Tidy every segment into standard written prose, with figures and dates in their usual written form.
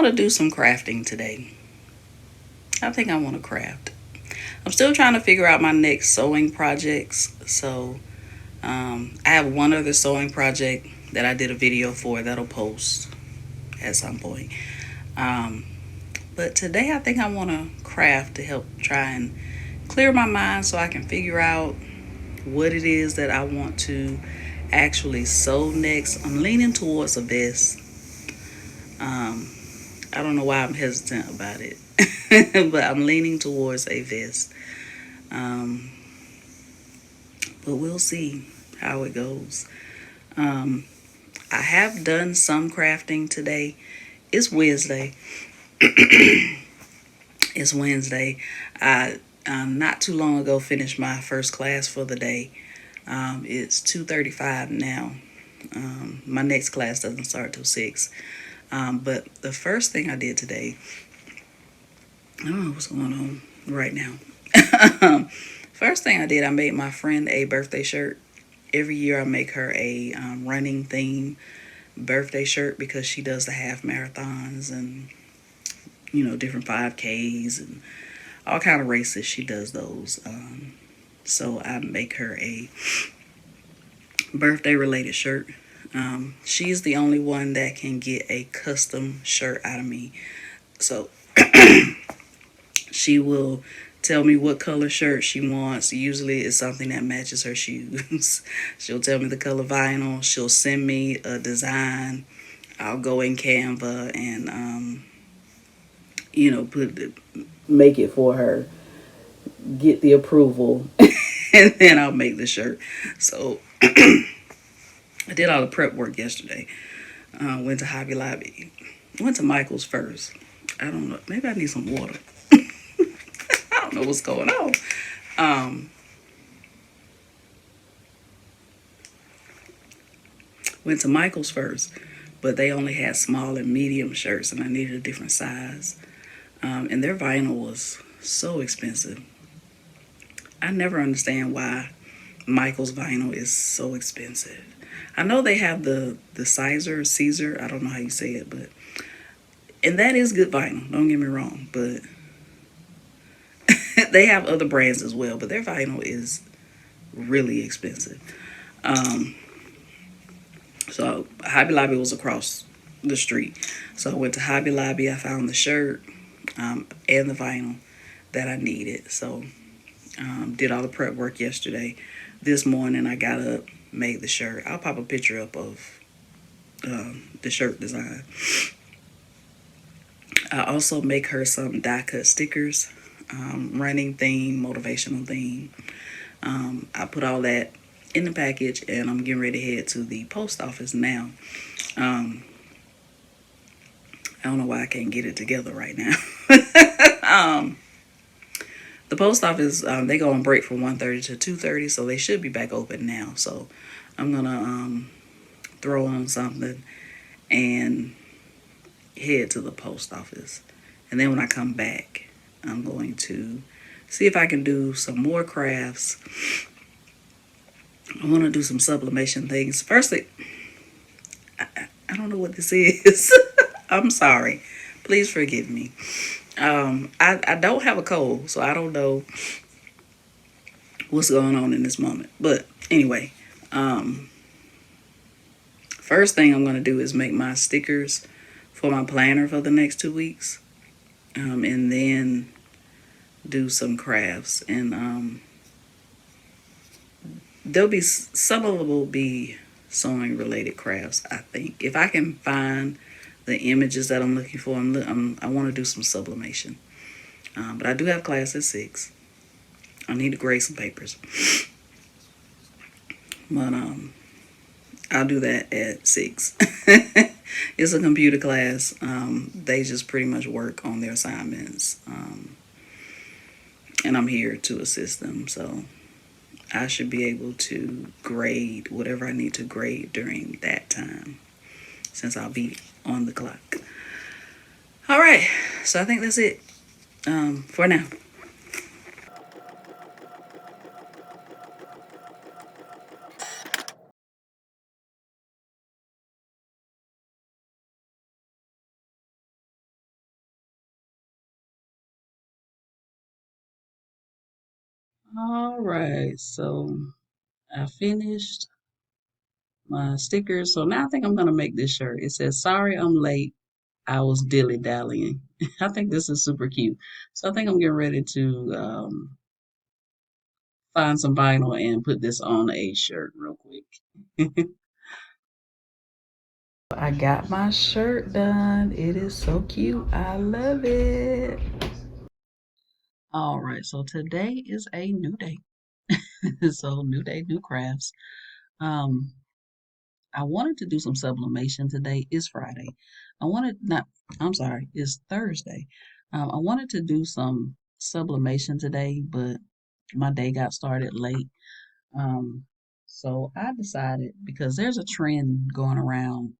want to do some crafting today. I think I want to craft. I'm still trying to figure out my next sewing projects. So I have one other sewing project that I did a video for that'll post at some point. Um, but today I think I want to craft to help try and clear my mind so I can figure out what it is that I want to actually sew next. I'm leaning towards a vest. Um, I don't know why I'm hesitant about it, but I'm leaning towards a vest. Um, but we'll see how it goes. Um, I have done some crafting today. It's Wednesday. It's Wednesday. I not too long ago finished my first class for the day. It's 2:35 now. My next class doesn't start till 6. But the first thing I did today, I don't know what's going on right now. First thing I did, I made my friend a birthday shirt. Every year I make her a running theme birthday shirt because she does the half marathons and different 5Ks and all kind of races. She does those. So I make her a birthday related shirt. She's the only one that can get a custom shirt out of me. So she will tell me what color shirt she wants. Usually it's something that matches her shoes. She'll tell me the color vinyl. She'll send me a design. I'll go in Canva and make it for her, get the approval, and then I'll make the shirt. So I did all the prep work yesterday. Went to Hobby Lobby. Went to Michael's first. I don't know. Maybe I need some water. I don't know what's going on. Um, Went to Michael's first, but they only had small and medium shirts, and I needed a different size. And their vinyl was so expensive. I never understand why Michael's vinyl is so expensive. I know they have the Caesar. I don't know how you say it, but and that is good vinyl. Don't get me wrong, but they have other brands as well. But their vinyl is really expensive. Um, so Hobby Lobby was across the street, so I went to Hobby Lobby. I found the shirt and the vinyl that I needed. So did all the prep work yesterday. This morning I got up, made the shirt. I'll pop a picture up of the shirt design. I also make her some die cut stickers, running theme, motivational theme. I put all that in the package and I'm getting ready to head to the post office now. Um, I don't know why I can't get it together right now. um, the post office, they go on break from 1:30 to 2:30, so they should be back open now. So I'm going to throw on something and head to the post office. And then when I come back, I'm going to see if I can do some more crafts. I want to do some sublimation things. Firstly, I don't know what this is. I'm sorry. Please forgive me. I don't have a cold, so I don't know what's going on in this moment. But anyway, first thing I'm going to do is make my stickers for my planner for the next 2 weeks. And then do some crafts. And there'll be some of them will be sewing related crafts, I think. If I can find the images that I'm looking for, I want to do some sublimation. But I do have class at 6. I need to grade some papers. But I'll do that at 6. It's a computer class. They just pretty much work on their assignments. And I'm here to assist them. So I should be able to grade whatever I need to grade during that time, since I'll be on the clock. All right. So I think that's it for now. All right, so I finished my stickers. So now I think I'm gonna make this shirt. It says, "Sorry, I'm late. I was dilly dallying." I think this is super cute. So I think I'm getting ready to find some vinyl and put this on a shirt real quick. I got my shirt done. It is so cute. I love it. All right, so today is a new day. So new day, new crafts. Um, I wanted to do some sublimation today. It's Friday. I wanted not. I'm sorry. It's Thursday. I wanted to do some sublimation today, but my day got started late. Um, so I decided because there's a trend going around,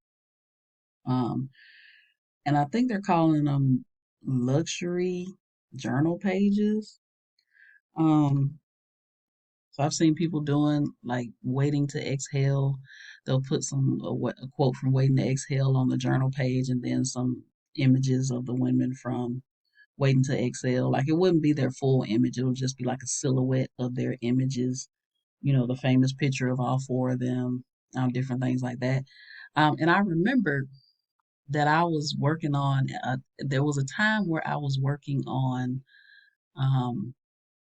um, and I think they're calling them luxury journal pages. Um, So I've seen people doing like waiting to exhale. They'll put a quote from Waiting to Exhale on the journal page, and then some images of the women from Waiting to Exhale. Like it wouldn't be their full image; it would just be like a silhouette of their images. The famous picture of all four of them, different things like that. And I remembered that I was working on. There was a time where I was working on um,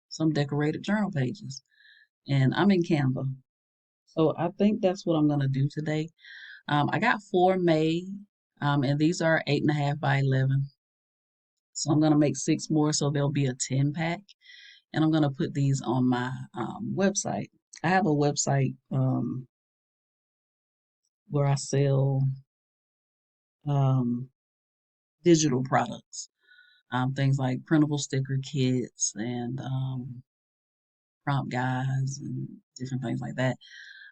some decorated journal pages, and I'm in Canva. So I think that's what I'm gonna do today. I got four made, and these are 8.5 by 11. So I'm gonna make six more, so there'll be a 10 pack, and I'm gonna put these on my website. I have a website where I sell um, digital products, things like printable sticker kits and prompt guides and different things like that.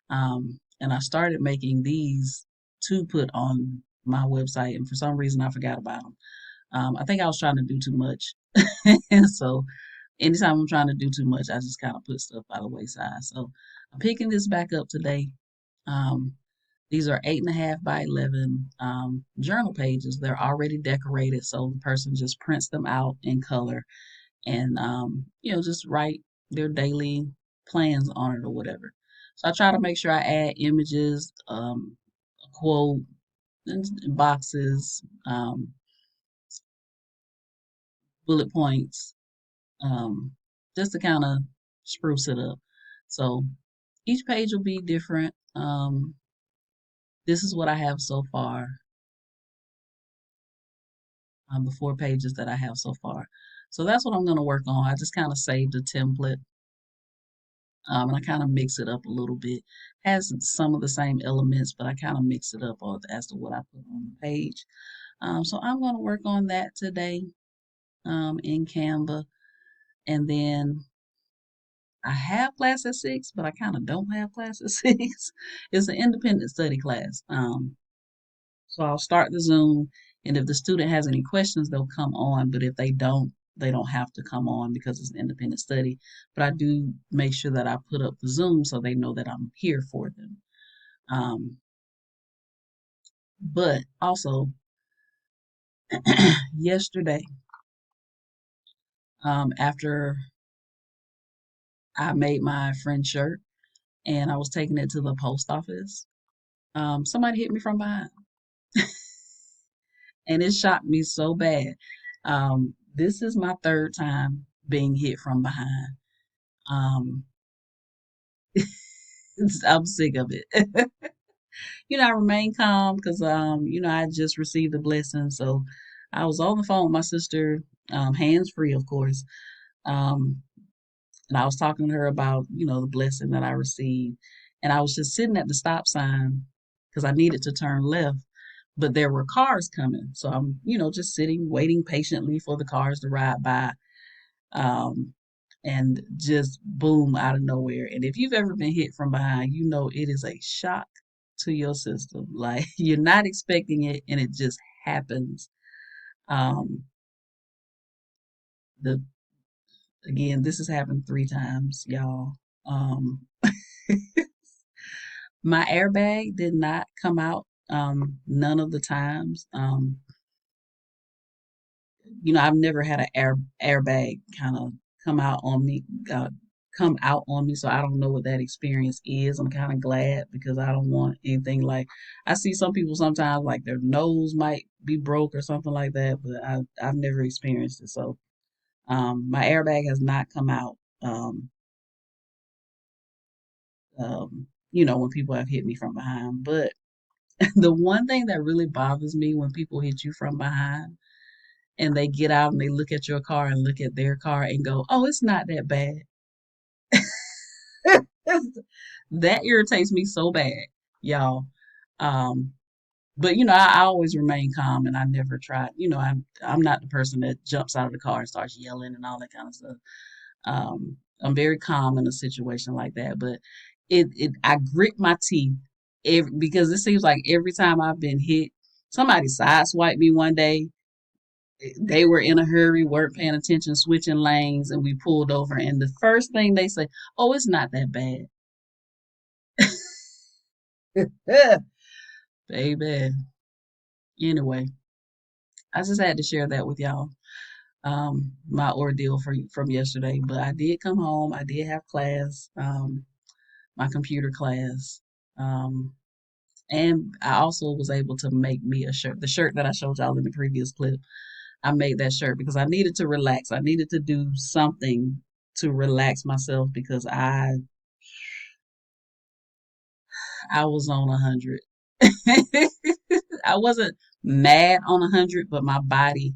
And I started making these to put on my website, and for some reason I forgot about them. I think I was trying to do too much, and so anytime I'm trying to do too much, I just kind of put stuff by the wayside. So I'm picking this back up today. Um, these are 8.5 by 11 journal pages. They're already decorated, so the person just prints them out in color and just write their daily plans on it or whatever. So I try to make sure I add images, a quote, and boxes, bullet points, just to kind of spruce it up. So each page will be different. This is what I have so far. The four pages that I have so far. So that's what I'm going to work on. I just kind of saved a template, and I kind of mix it up a little bit. Has some of the same elements, but I kind of mix it up as to what I put on the page. So I'm going to work on that today in Canva. And then I have class at 6, but I kind of don't have class at 6. It's an independent study class. So I'll start the Zoom, and if the student has any questions, they'll come on. But if they don't have to come on because it's an independent study. But I do make sure that I put up the Zoom so they know that I'm here for them. Um, but also, yesterday, after I made my friend shirt and I was taking it to the post office, somebody hit me from behind, and it shocked me so bad. This is my third time being hit from behind. Um, I'm sick of it. I remain calm because I just received a blessing. So I was on the phone with my sister, hands free, of course. Um, and I was talking to her about, the blessing that I received. And I was just sitting at the stop sign because I needed to turn left, but there were cars coming. So I'm, just sitting, waiting patiently for the cars to ride by. Um, and just boom out of nowhere. And if you've ever been hit from behind, it is a shock to your system. Like you're not expecting it and it just happens. Um, the Again, this has happened 3 times, y'all. Um, my airbag did not come out none of the times. I've never had an airbag kind of come out on me. come out on me, so I don't know what that experience is. I'm kind of glad because I don't want anything like I see some people sometimes like their nose might be broke or something like that, but I've never experienced it. So my airbag has not come out. When people have hit me from behind. But the one thing that really bothers me when people hit you from behind and they get out and they look at your car and look at their car and go, "Oh, it's not that bad." That irritates me so bad, y'all. Um, but I always remain calm and I never try. I'm not the person that jumps out of the car and starts yelling and all that kind of stuff. I'm very calm in a situation like that, but I grit my teeth because it seems like every time I've been hit, somebody sideswiped me one day. They were in a hurry, weren't paying attention, switching lanes, and we pulled over. And the first thing they say, "Oh, it's not that bad." Baby. Anyway, I just had to share that with y'all. My ordeal from yesterday, but I did come home. I did have class, my computer class, um, and I also was able to make me a shirt. The shirt that I showed y'all in the previous clip, I made that shirt because I needed to relax. I needed to do something to relax myself because I was on 100. I wasn't mad on 100, but my body,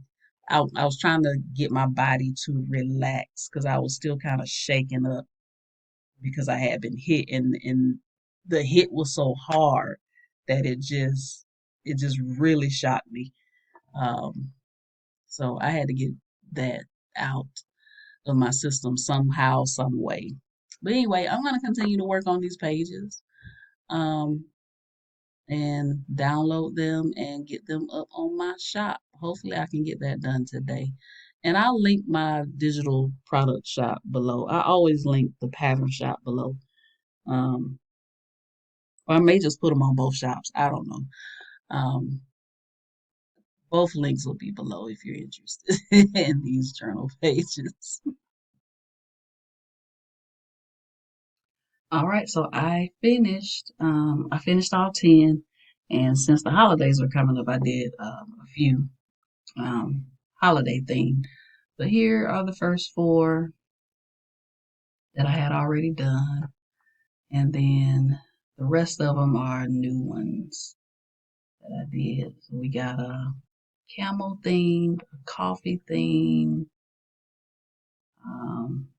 I was trying to get my body to relax because I was still kind of shaken up because I had been hit and the hit was so hard that it just really shocked me. Um, so I had to get that out of my system somehow, some way. But anyway, I'm gonna continue to work on these pages. Um, and download them and get them up on my shop. Hopefully, I can get that done today. And I'll link my digital product shop below. I always link the pattern shop below. Um, or I may just put them on both shops. I don't know. Um, both links will be below if you're interested in these journal pages. All right, so I finished. I finished all 10, and since the holidays are coming up, I did a few holiday themed. But here are the first four that I had already done, and then the rest of them are new ones that I did. So we got a camel theme, a coffee theme, um,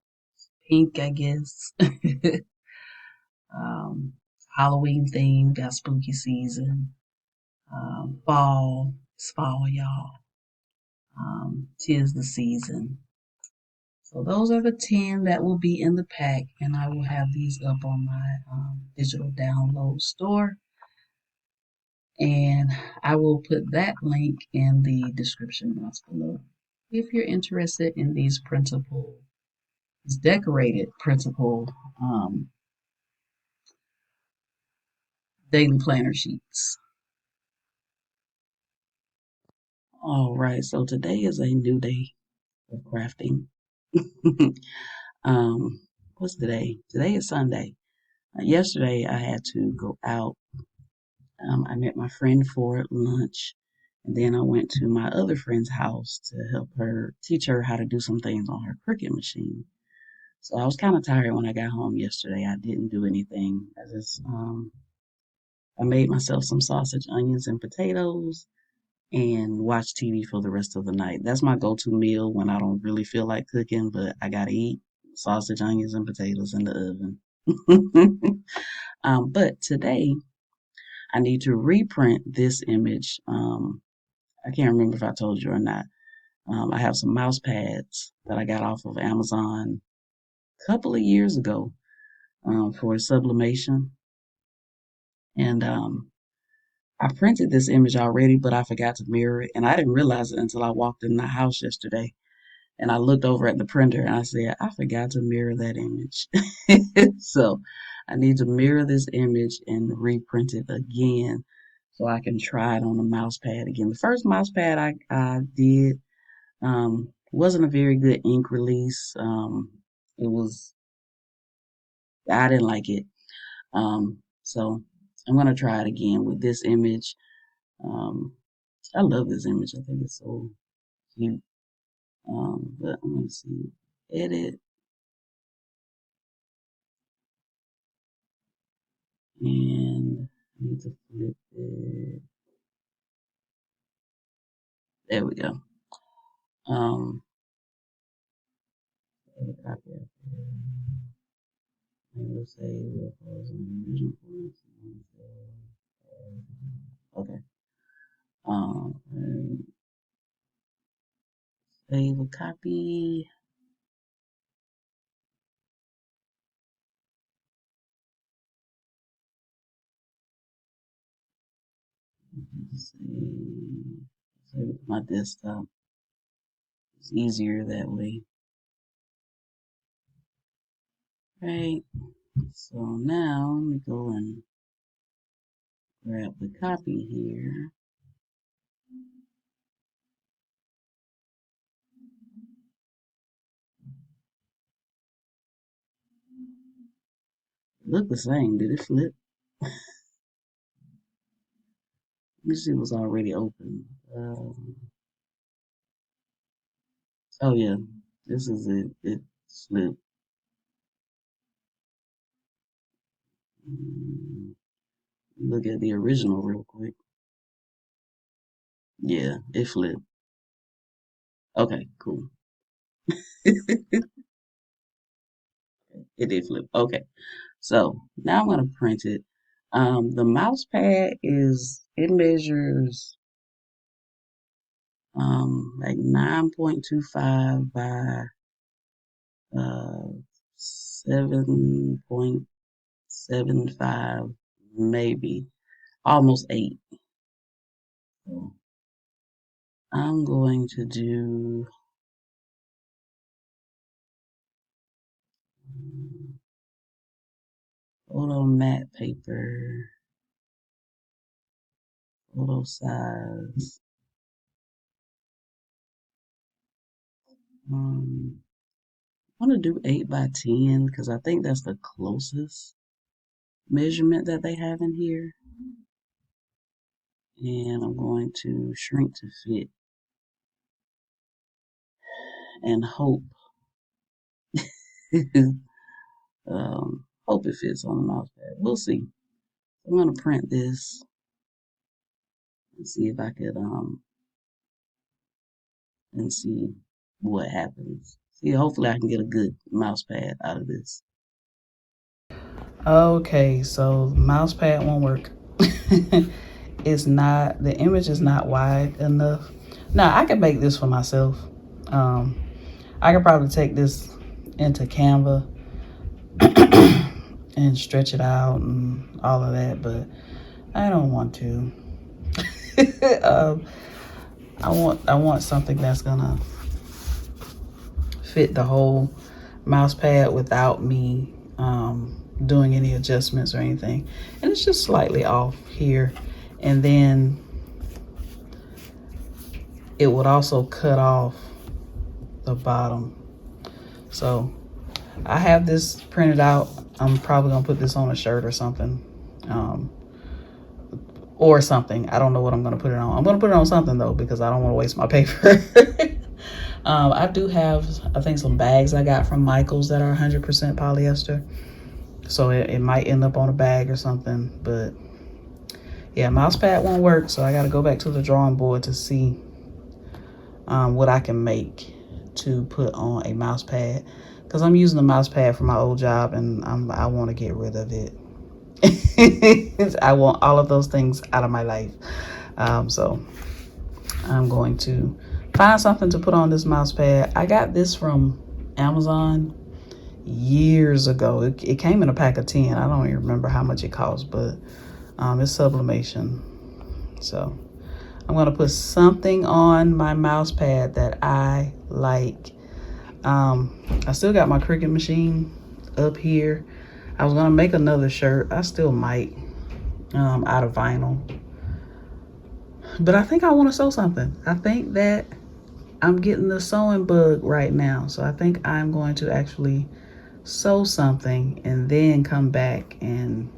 pink, I guess, um, Halloween theme, got spooky season, fall, it's fall, y'all. Tis the season. So those are the 10 that will be in the pack, and I will have these up on my digital download store. And I will put that link in the description box below. If you're interested in these decorated printable daily planner sheets. All right, so today is a new day of crafting. um, what's today? Today is Sunday. Yesterday I had to go out. I met my friend for lunch, and then I went to my other friend's house to help her teach her how to do some things on her Cricut machine. So I was kind of tired when I got home yesterday. I didn't do anything. I made myself some sausage, onions, and potatoes, and watched TV for the rest of the night. That's my go-to meal when I don't really feel like cooking, but I gotta eat sausage, onions, and potatoes in the oven. But today I need to reprint this image. I can't remember if I told you or not. I have some mouse pads that I got off of Amazon a couple of years ago for sublimation. And I printed this image already, but I forgot to mirror it. And I didn't realize it until I walked in the house yesterday. And I looked over at the printer and I said, I forgot to mirror that image. So I need to mirror this image and reprint it again so I can try it on the mouse pad again. The first mouse pad I did wasn't a very good ink release. It was I didn't like it. So I'm gonna try it again with this image. Um, I love this image. I think it's so cute. But I'm gonna see edit and I need to flip it. There we go. Um, copy it. And we'll say we'll pause on the original format. Okay. And save a copy. Save it to my desktop. It's easier that way. Right. So now let me go and grab the copy here. Look the same. Did it flip? Let me see what's already open. Oh yeah, this is it. It flipped. Look at the original real quick. Yeah, it flipped. Okay, cool. It did flip. Okay, so now I'm gonna print it. The mouse pad it measures like 9.25 by 7.75, maybe almost 8. So I'm going to do photo matte paper, photo size. I want to do 8 by 10 because I think that's the closest measurement that they have in here. And I'm going to shrink to fit and hope hope it fits on the mouse pad. We'll see. I'm gonna print this and see if I could and see what happens. See, hopefully I can get a good mouse pad out of this. Okay, so mouse pad won't work. It's not, the image is not wide enough. Now I can make this for myself. Um, I could probably take this into Canva and stretch it out and all of that, but I don't want to. um, I want something that's gonna fit the whole mouse pad without me doing any adjustments or anything. And it's just slightly off here. And then it would also cut off the bottom. So I have this printed out. I'm probably gonna put this on a shirt or something. Um, or something. I don't know what I'm gonna put it on. I'm gonna put it on something though because I don't want to waste my paper. I do have, I think, some bags I got from Michaels that are 100% polyester. So it might end up on a bag or something. But yeah, mouse pad won't work. So I got to go back to the drawing board to see what I can make to put on a mouse pad. Because I'm using the mouse pad for my old job and I want to get rid of it. I want all of those things out of my life. So I'm going to find something to put on this mouse pad. I got this from Amazon years ago. It came in a pack of 10. I don't even remember how much it cost, but it's sublimation. So I'm going to put something on my mouse pad that I like. I still got my Cricut machine up here. I was going to make another shirt. I still might, out of vinyl. But I think I want to sew something. I think that I'm getting the sewing bug right now. So I think I'm going to actually sew something, and then come back and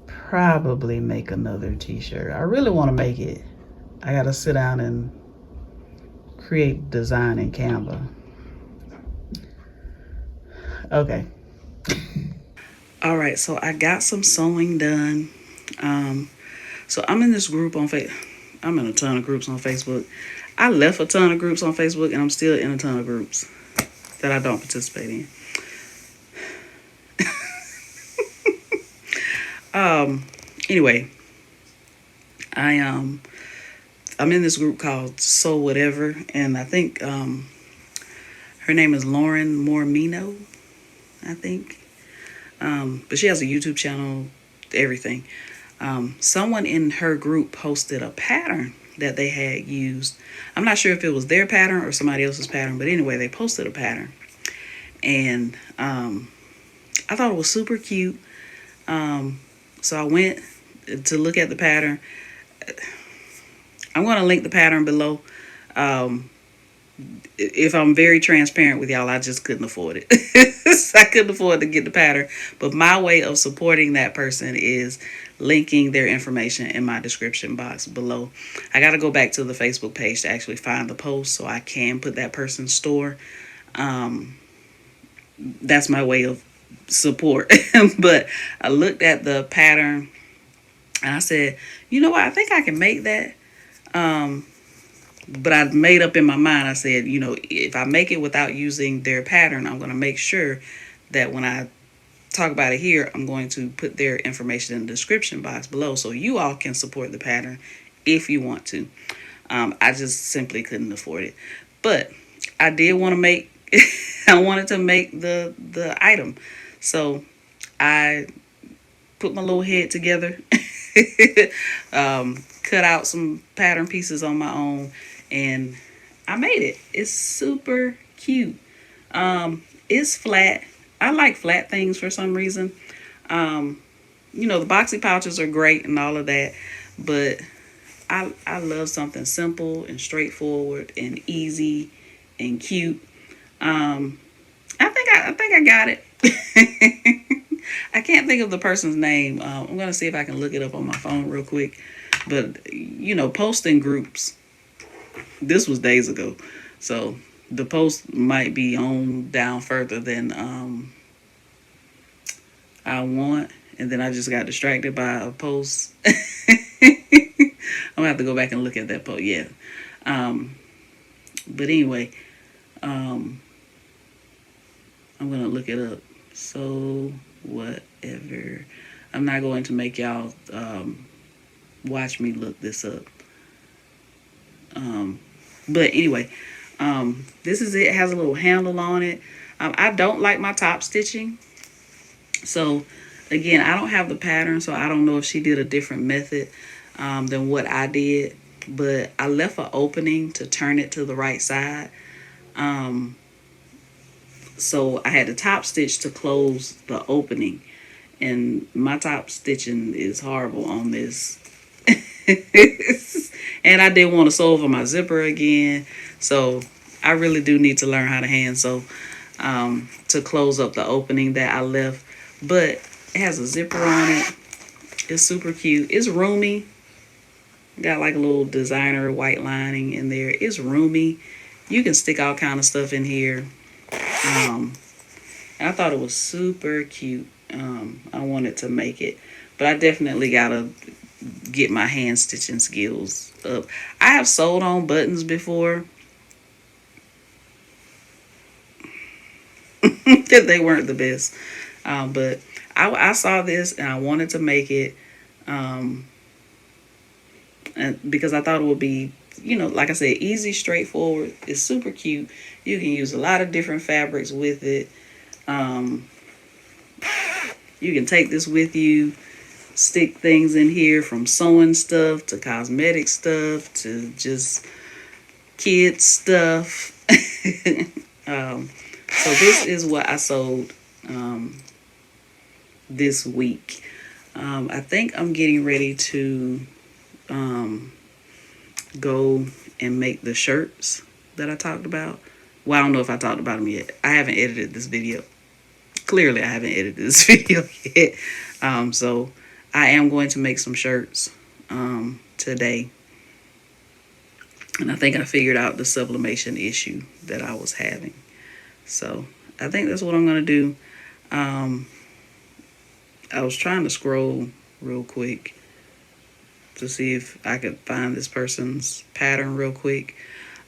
probably make another t-shirt. I really want to make it. I gotta sit down and create design in Canva. Okay. All right, so I got some sewing done. Um, so I'm in this group on Facebook. I'm in a ton of groups on Facebook. I left a ton of groups on Facebook, and I'm still in a ton of groups that I don't participate in. Um, anyway, I I'm in this group called So Whatever, and I think her name is Lauren Mormino. I think, but she has a YouTube channel, everything. Someone in her group posted a pattern that they had used. I'm not sure if it was their pattern or somebody else's pattern, but anyway, they posted a pattern, and I thought it was super cute. Um, so I went to look at the pattern. I'm going to link the pattern below. Um, if I'm very transparent with y'all, I just couldn't afford it. I couldn't afford to get the pattern. But my way of supporting that person is linking their information in my description box below. I got to go back to the Facebook page to actually find the post so I can put that person's store. Um, that's my way of support. But I looked at the pattern and I said, you know what? I think I can make that. Um, but I made up in my mind, I said, if I make it without using their pattern, I'm going to make sure that when I talk about it here, I'm going to put their information in the description box below so you all can support the pattern if you want to. I just simply couldn't afford it. But I did want to make, I wanted to make the item. So I put my little head together, cut out some pattern pieces on my own, and I made it. It's super cute. It's flat. I like flat things for some reason. Um, the boxy pouches are great and all of that, but I love something simple and straightforward and easy and cute. Um, I think I got it. I can't think of the person's name. I'm gonna see if I can look it up on my phone real quick. But posting groups. This was days ago, so the post might be on down further than I want. And then I just got distracted by a post. I'm gonna have to go back and look at that post. Yeah. Um, but anyway, um, I'm gonna look it up. So whatever. I'm not going to make y'all watch me look this up. Um, but anyway, this is it. It has a little handle on it. I don't like my top stitching. So again, I don't have the pattern, so I don't know if she did a different method than what I did. But I left an opening to turn it to the right side. Um, so I had to top stitch to close the opening. And my top stitching is horrible on this. And I didn't want to sew over my zipper again. So I really do need to learn how to hand sew to close up the opening that I left. But it has a zipper on it. It's super cute. It's roomy. Got like a little designer white lining in there. It's roomy. You can stick all kind of stuff in here. Um, I thought it was super cute. I wanted to make it, but I definitely gotta get my hand stitching skills up. I have sewed on buttons before. They weren't the best, but I saw this and I wanted to make it, um, and because I thought it would be, like I said, easy, straightforward. It's super cute. You can use a lot of different fabrics with it. Um, you can take this with you, stick things in here from sewing stuff to cosmetic stuff to just kid stuff. um, so this is what I sold this week. I think I'm getting ready to um, go and make the shirts that I talked about Well, I don't know if I talked about them yet. I haven't edited this video. Clearly, I haven't edited this video yet. So I am going to make some shirts today. And I think I figured out the sublimation issue that I was having. So I think that's what I'm going to do. Um, I was trying to scroll real quick to see if I could find this person's pattern real quick.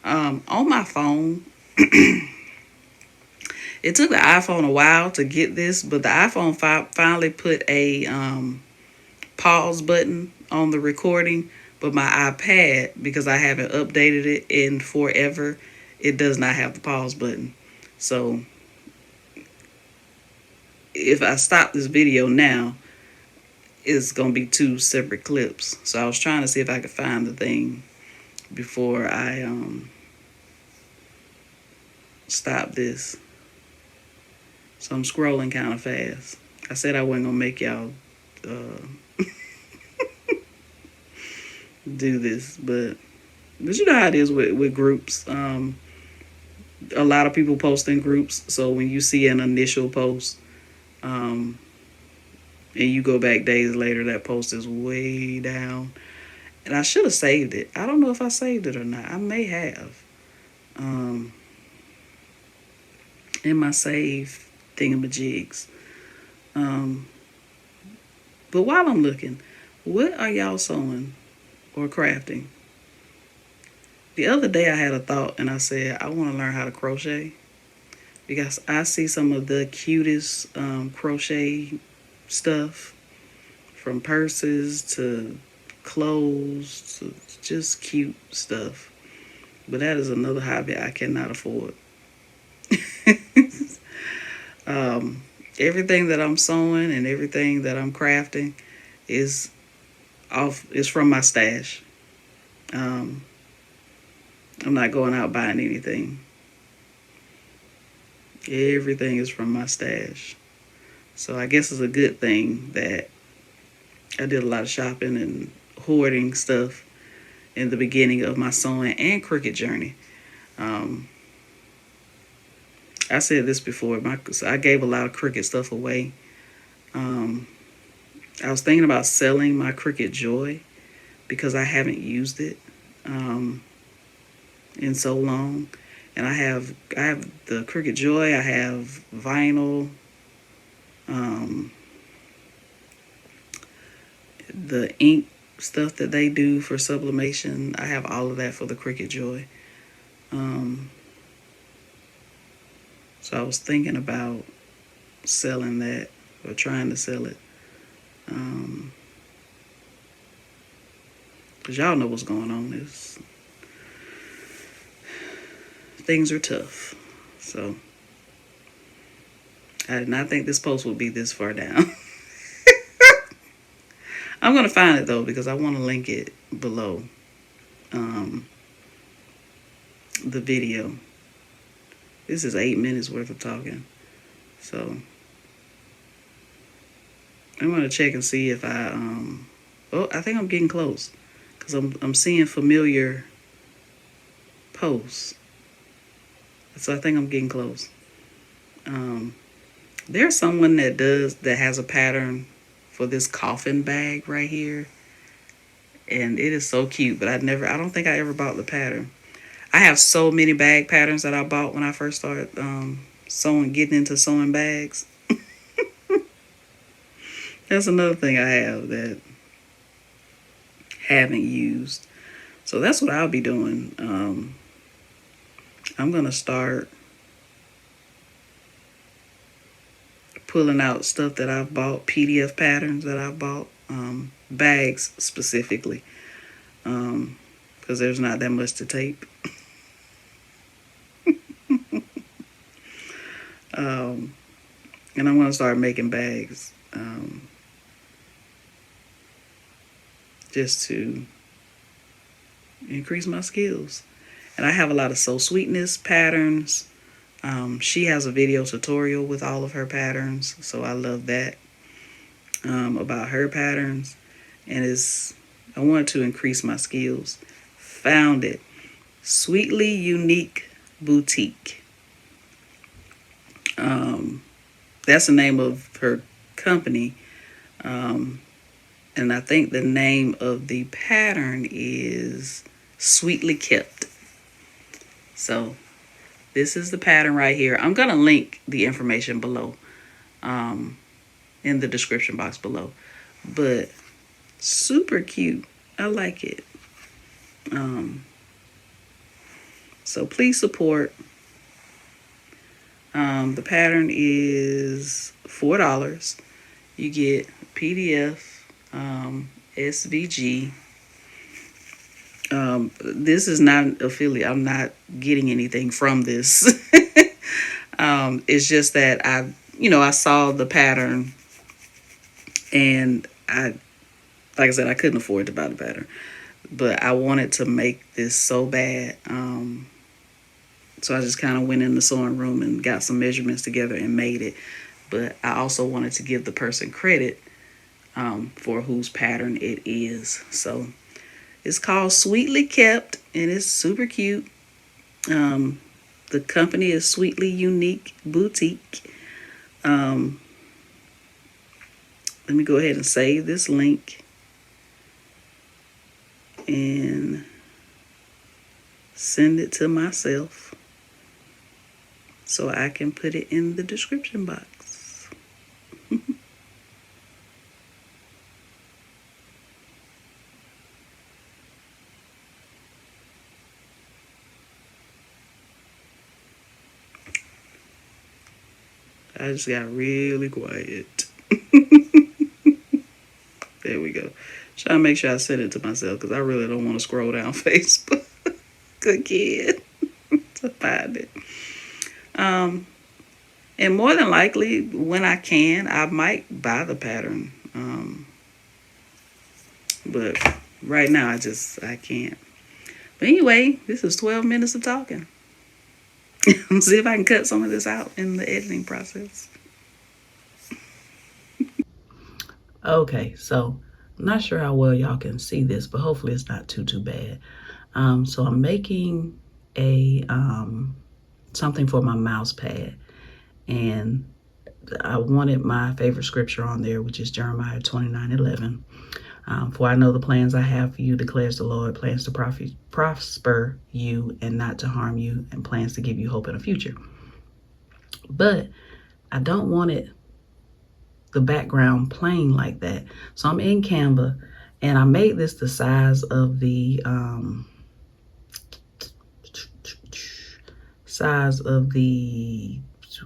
On my phone, it took the iPhone a while to get this, but the iPhone finally put a pause button on the recording. But my iPad, because I haven't updated it in forever, it does not have the pause button. So if I stop this video now, it's going to be two separate clips. So I was trying to see if I could find the thing before I stop this. So I'm scrolling kind of fast. I said I wasn't going to make y'all do this, but you know how it is with groups. A lot of people post in groups. So when you see an initial post, and you go back days later, that post is way down. And I should have saved it. I don't know if I saved it or not. I may have. In my save thingamajigs. Um, but while I'm looking, what are y'all sewing or crafting? The other day I had a thought and I said, I want to learn how to crochet because I see some of the cutest crochet stuff, from purses to clothes to just cute stuff. But that is another hobby I cannot afford. um, Everything that I'm sewing and everything that I'm crafting is is from my stash. Um, I'm not going out buying anything. Everything is from my stash. So I guess it's a good thing that I did a lot of shopping and hoarding stuff in the beginning of my sewing and Cricut journey. Um, I said this before. I gave a lot of Cricut stuff away. Um, I was thinking about selling my Cricut Joy because I haven't used it in so long. And I have the Cricut Joy. I have vinyl. Um, the ink stuff that they do for sublimation. I have all of that for the Cricut Joy. Um, so I was thinking about selling that or trying to sell it. Because y'all know what's going on. Things are tough. So I did not think this post would be this far down. I'm going to find it though because I want to link it below um, the video. This is 8 minutes worth of talking. So I'm going to check and see if I think I'm getting close because I'm seeing familiar posts. So I think I'm getting close. There's someone that has a pattern for this coffin bag right here, and it is so cute. But I don't think I ever bought the pattern. I have so many bag patterns that I bought when I first started getting into sewing bags. That's another thing I have that haven't used. So that's what I'll be doing. I'm gonna start pulling out stuff that I've bought, PDF patterns that I've bought, bags specifically, because there's not that much to tape. um, and I'm gonna start making bags, just to increase my skills. And I have a lot of Soul Sweetness patterns. She has a video tutorial with all of her patterns, so I love that about her patterns. And I wanted to increase my skills. Found it. Sweetly Unique Boutique. Um, that's the name of her company. Um, and I think the name of the pattern is Sweetly Kept. So this is the pattern right here. I'm going to link the information below, um, in the description box below. But super cute. I like it. Um, so please support. The pattern is $4. You get PDF, SVG. This is not an affiliate. I'm not getting anything from this. It's just that I saw the pattern, and like I said, I couldn't afford to buy the pattern, but I wanted to make this so bad. So I just kind of went in the sewing room and got some measurements together and made it. But I also wanted to give the person credit, for whose pattern it is. So it's called Sweetly Kept, and it's super cute. Um, the company is Sweetly Unique Boutique. Um, Let me go ahead and save this link and send it to myself so I can put it in the description box. I just got really quiet. There we go. Trying to make sure I send it to myself because I really don't want to scroll down Facebook again to find it. Um, and more than likely, when I can, I might buy the pattern. But right now, I can't. But anyway, this is 12 minutes of talking. Let's see if I can cut some of this out in the editing process. Okay, so I'm not sure how well y'all can see this, but hopefully it's not too bad. So I'm making a something for my mouse pad, and I wanted my favorite scripture on there, which is Jeremiah 29:11. For I know the plans I have for you, declares the Lord, plans to prosper you and not to harm you, and plans to give you hope in a future. But I don't want it the background plain like that. So I'm in Canva, and I made this the size of the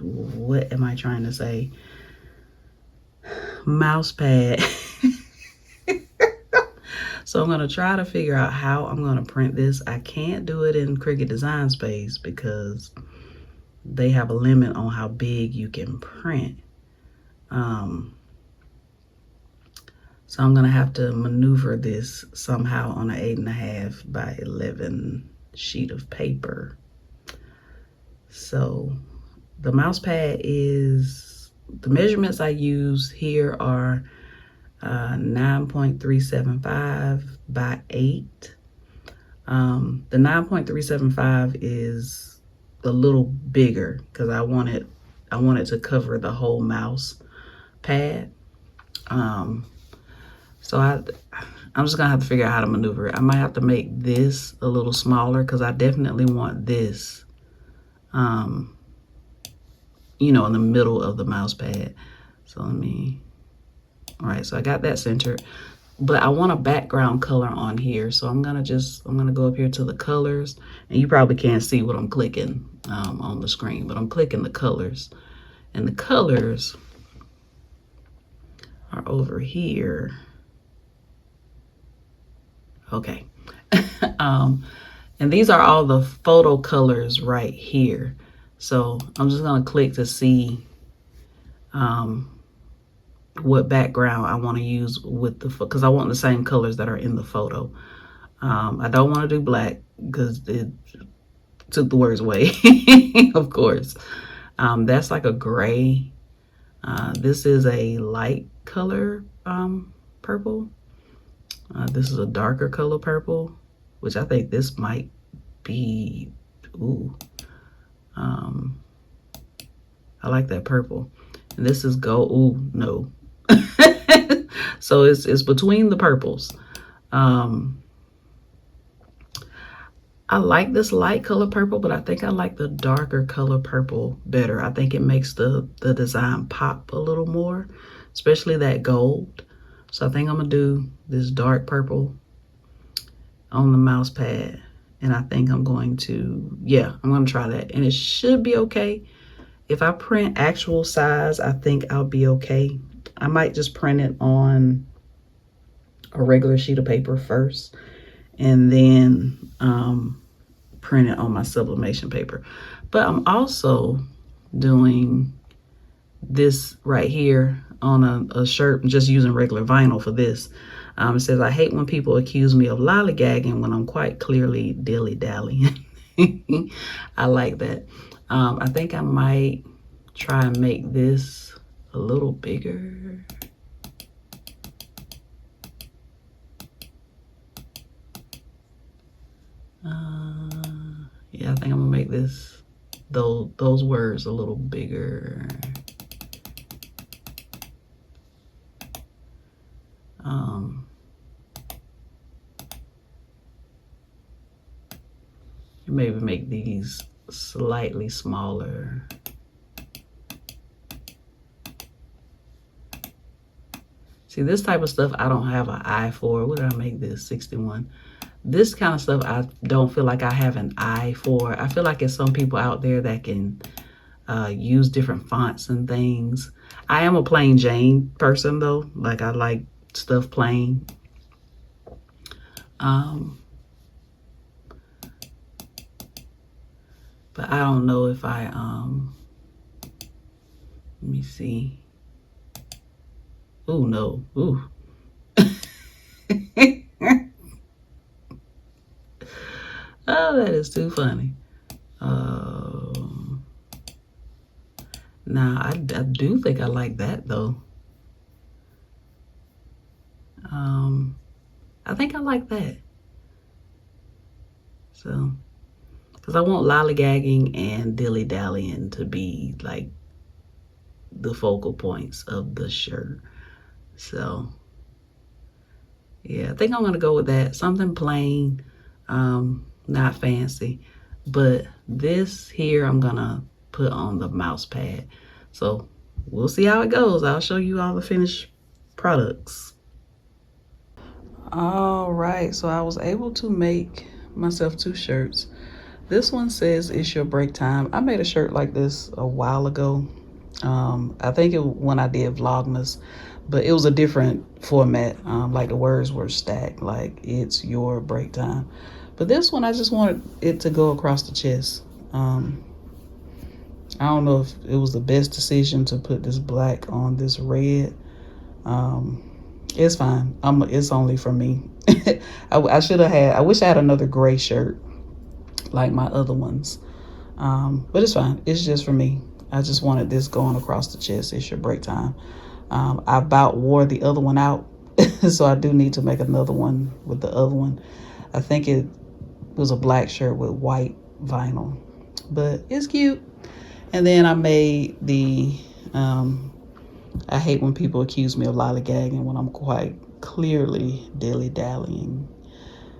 what am I trying to say? Mouse pad. So I'm going to try to figure out how I'm going to print this. I can't do it in Cricut Design Space because they have a limit on how big you can print. So I'm going to have to maneuver this somehow on an 8.5 by 11 sheet of paper. So the mouse pad the measurements I use here are 9.375 by 8. The 9.375 is a little bigger because I want it to cover the whole mouse pad. So I'm just gonna have to figure out how to maneuver it. I might have to make this a little smaller because I definitely want this, in the middle of the mouse pad. So all right, so I got that centered, but I want a background color on here. So I'm gonna go up here to the colors, and you probably can't see what I'm clicking on the screen, but I'm clicking the colors, and the colors are over here. Okay. And these are all the photo colors right here. So I'm just gonna click to see what background I want to use with because I want the same colors that are in the photo. I don't want to do black because it took the words away, of course. That's like a gray. This is a light color purple. This is a darker color purple, which I think this might be, ooh. I like that purple. And this is gold. Ooh, no. So it's between the purples. Um, I like this light color purple, but I think I like the darker color purple better. I think it makes the design pop a little more, especially that gold. So I think I'm gonna do this dark purple on the mouse pad. And I think I'm going to, yeah, I'm gonna try that. And it should be okay. If I print actual size, I think I'll be okay. I might just print it on a regular sheet of paper first and then print it on my sublimation paper. But I'm also doing this right here on a shirt, just using regular vinyl for this. It says, I hate when people accuse me of lollygagging when I'm quite clearly dilly-dallying. I like that. I think I might try and make this a little bigger. Yeah, I think I'm gonna make this those words a little bigger. Um, maybe make these slightly smaller. See, this type of stuff I don't have an eye for. What did I make this? 61. This kind of stuff I don't feel like I have an eye for. I feel like it's some people out there that can use different fonts and things. I am a plain Jane person though. Like I like stuff plain. But I don't know if I let me see. Ooh, no. Ooh. Oh, that is too funny. Now, I do think I like that, though. I think I like that. So, because I want lollygagging and dilly-dallying to be, like, the focal points of the shirt. So, yeah, I think I'm going to go with that. Something plain, not fancy. But this here I'm going to put on the mouse pad. So we'll see how it goes. I'll show you all the finished products. All right, so I was able to make myself two shirts. This one says it's your break time. I made a shirt like this a while ago. I think when I did Vlogmas, but it was a different format. Like the words were stacked, like it's your break time. But this one, I just wanted it to go across the chest. I don't know if it was the best decision to put this black on this red. It's fine. It's only for me. I should have had. I wish I had another gray shirt like my other ones. But it's fine. It's just for me. I just wanted this going across the chest. It's your break time. I about wore the other one out, so I do need to make another one with the other one. I think it was a black shirt with white vinyl, but it's cute. And then I made the, I hate when people accuse me of lollygagging when I'm quite clearly dilly-dallying.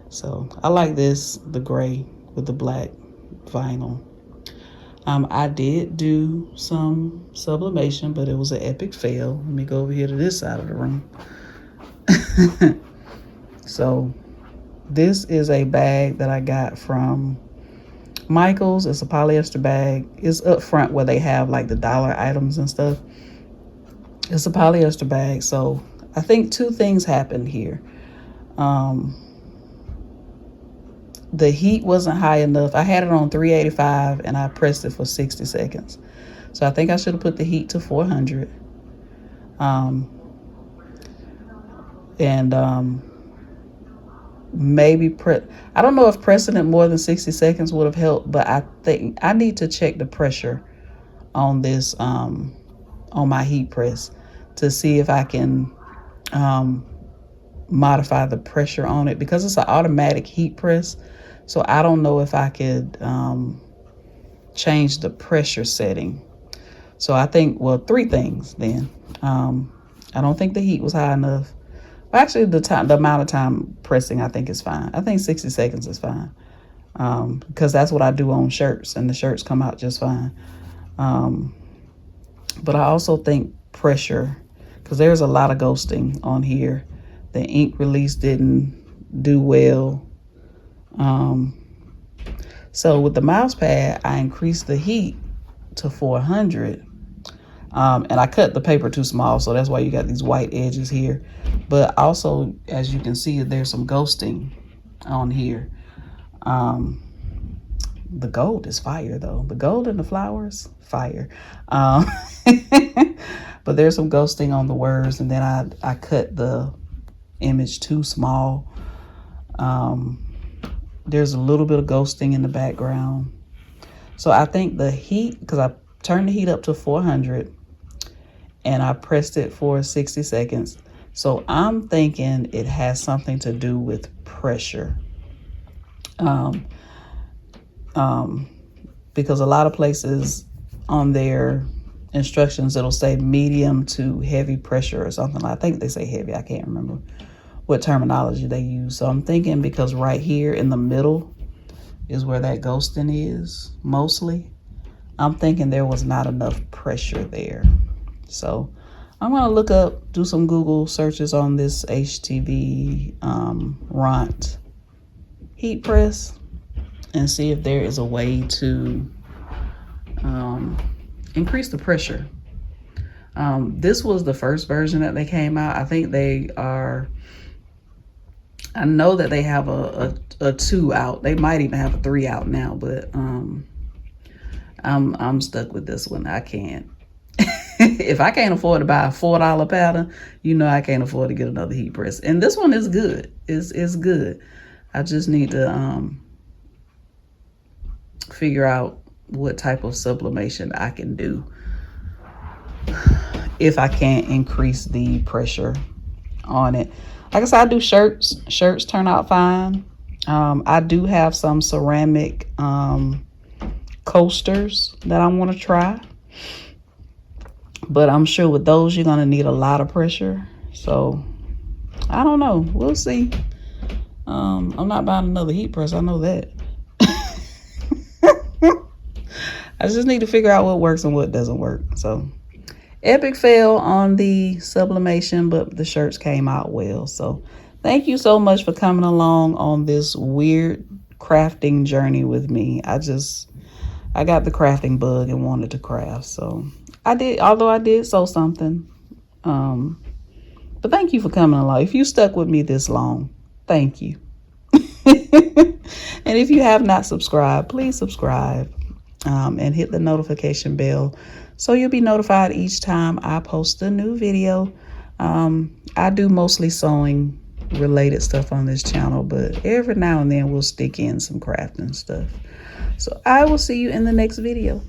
So I like this, the gray with the black vinyl. I did do some sublimation, but it was an epic fail. Let me go over here to this side of the room. So this is a bag that I got from Michael's. It's a polyester bag. It's up front where they have like the dollar items and stuff. It's a polyester bag. So I think two things happened here. The heat wasn't high enough. I had it on 385 and I pressed it for 60 seconds. So I think I should have put the heat to 400. Maybe I don't know if pressing it more than 60 seconds would have helped, but I think I need to check the pressure on this on my heat press to see if I can modify the pressure on it, because it's an automatic heat press. So I don't know if I could change the pressure setting. So I think, well, three things then. I don't think the heat was high enough. Well, actually, the amount of time pressing, I think is fine. I think 60 seconds is fine. Because that's what I do on shirts, and the shirts come out just fine. Um, but I also think pressure, because there's a lot of ghosting on here. The ink release didn't do well. Um, so with the mouse pad, I increased the heat to 400. And I cut the paper too small, so that's why you got these white edges here. But also, as you can see, there's some ghosting on here. Um, the gold is fire though. The gold and the flowers, fire. Um, but there's some ghosting on the words, and then I cut the image too small. There's a little bit of ghosting in the background. So I think the heat, because I turned the heat up to 400 and I pressed it for 60 seconds. So I'm thinking it has something to do with pressure. Um, because a lot of places on their instructions, it'll say medium to heavy pressure or something. I think they say heavy. I can't remember what terminology they use. So I'm thinking because right here in the middle is where that ghosting is mostly. I'm thinking there was not enough pressure there. So I'm going to look up, do some Google searches on this HTV Ront heat press and see if there is a way to increase the pressure. This was the first version that they came out. I think they are, I know that they have a 2 out. They might even have a 3 out now, but I'm stuck with this one. I can't. If I can't afford to buy a $4 powder, I can't afford to get another heat press. And this one is good. It's good. I just need to figure out what type of sublimation I can do if I can't increase the pressure on it. Like I said, I do shirts. Shirts turn out fine. I do have some ceramic coasters that I want to try. But I'm sure with those, you're going to need a lot of pressure. So, I don't know. We'll see. I'm not buying another heat press. I know that. I just need to figure out what works and what doesn't work. So, epic fail on the sublimation, but the shirts came out well. So, thank you so much for coming along on this weird crafting journey with me. I got the crafting bug and wanted to craft. So, although I did sew something. But thank you for coming along. If you stuck with me this long, thank you. And if you have not subscribed, please subscribe and hit the notification bell so you'll be notified each time I post a new video. I do mostly sewing related stuff on this channel, but every now and then we'll stick in some crafting stuff. So I will see you in the next video.